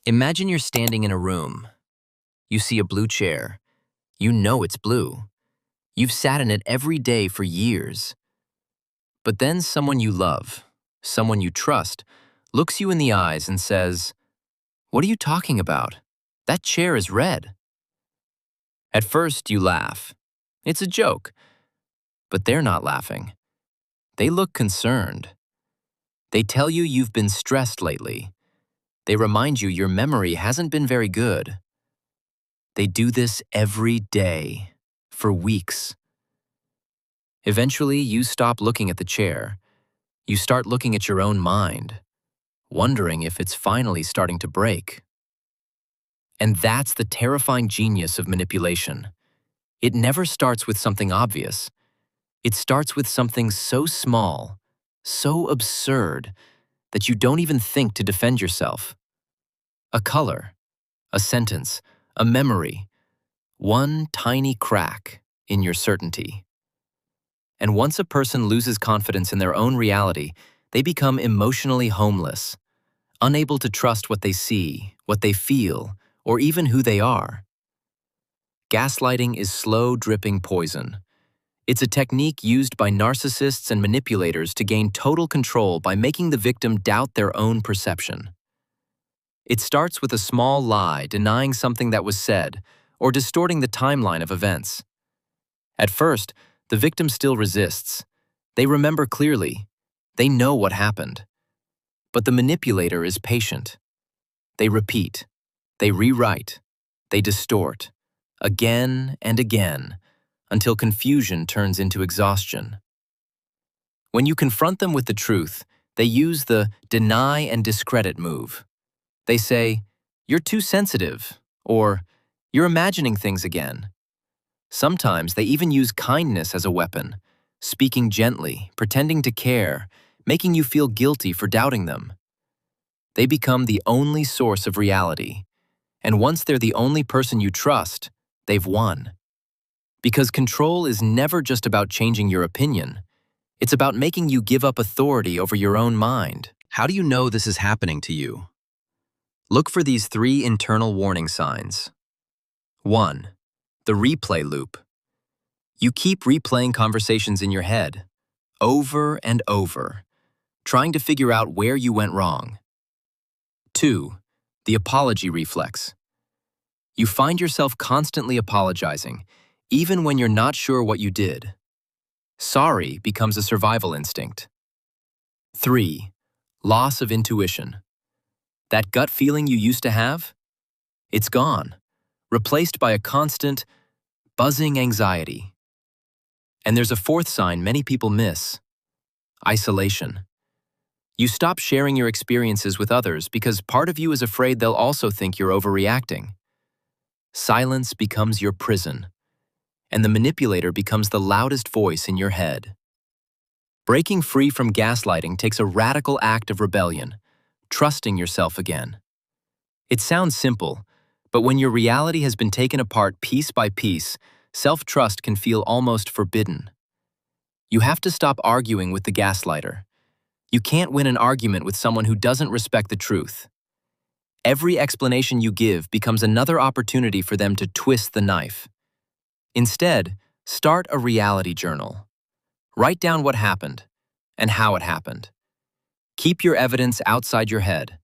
Imagine you're standing in a room. You see a blue chair. You know it's blue. You've sat in it every day for years. But then someone you love, someone you trust, looks you in the eyes and says, "What are you talking about? That chair is red." At first, you laugh. It's a joke. But they're not laughing. They look concerned. They tell you you've been stressed lately. They remind you your memory hasn't been very good. They do this every day, for weeks. Eventually, you stop looking at the chair. You start looking at your own mind, wondering if it's finally starting to break. And that's the terrifying genius of manipulation. It never starts with something obvious. It starts with something so small, so absurd, that you don't even think to defend yourself. A color, a sentence, a memory, one tiny crack in your certainty. And once a person loses confidence in their own reality, they become emotionally homeless, unable to trust what they see, what they feel, or even who they are. Gaslighting is slow dripping poison. It's a technique used by narcissists and manipulators to gain total control by making the victim doubt their own perception. It starts with a small lie denying something that was said or distorting the timeline of events. At first, the victim still resists. They remember clearly. They know what happened. But the manipulator is patient. They repeat. They rewrite. They distort. Again and again, until confusion turns into exhaustion. When you confront them with the truth, they use the deny and discredit move. They say, "You're too sensitive," or "You're imagining things again." Sometimes they even use kindness as a weapon, speaking gently, pretending to care, making you feel guilty for doubting them. They become the only source of reality, and once they're the only person you trust, they've won. Because control is never just about changing your opinion. It's about making you give up authority over your own mind. How do you know this is happening to you? Look for these 3 internal warning signs. 1. The replay loop. You keep replaying conversations in your head, over and over, trying to figure out where you went wrong. 2. The apology reflex. You find yourself constantly apologizing, even when you're not sure what you did. Sorry becomes a survival instinct. 3. Loss of intuition. That gut feeling you used to have? It's gone, replaced by a constant, buzzing anxiety. And there's a 4th sign many people miss: isolation. You stop sharing your experiences with others because part of you is afraid they'll also think you're overreacting. Silence becomes your prison, and the manipulator becomes the loudest voice in your head. Breaking free from gaslighting takes a radical act of rebellion, trusting yourself again. It sounds simple, but when your reality has been taken apart piece by piece, self-trust can feel almost forbidden. You have to stop arguing with the gaslighter. You can't win an argument with someone who doesn't respect the truth. Every explanation you give becomes another opportunity for them to twist the knife. Instead, start a reality journal. Write down what happened and how it happened. Keep your evidence outside your head.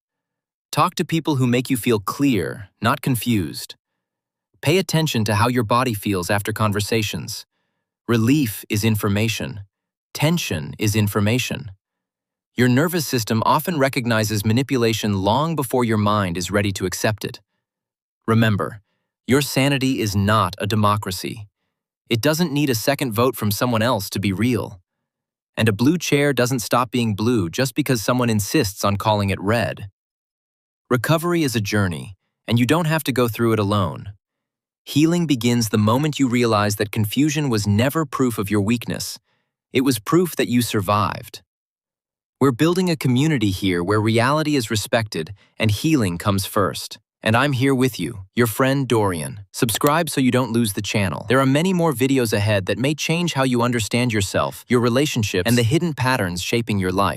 Talk to people who make you feel clear, not confused. Pay attention to how your body feels after conversations. Relief is information. Tension is information. Your nervous system often recognizes manipulation long before your mind is ready to accept it. Remember, your sanity is not a democracy. It doesn't need a second vote from someone else to be real. And a blue chair doesn't stop being blue just because someone insists on calling it red. Recovery is a journey, and you don't have to go through it alone. Healing begins the moment you realize that confusion was never proof of your weakness. It was proof that you survived. We're building a community here where reality is respected and healing comes first. And I'm here with you, your friend Dorian. Subscribe so you don't lose the channel. There are many more videos ahead that may change how you understand yourself, your relationships, and the hidden patterns shaping your life.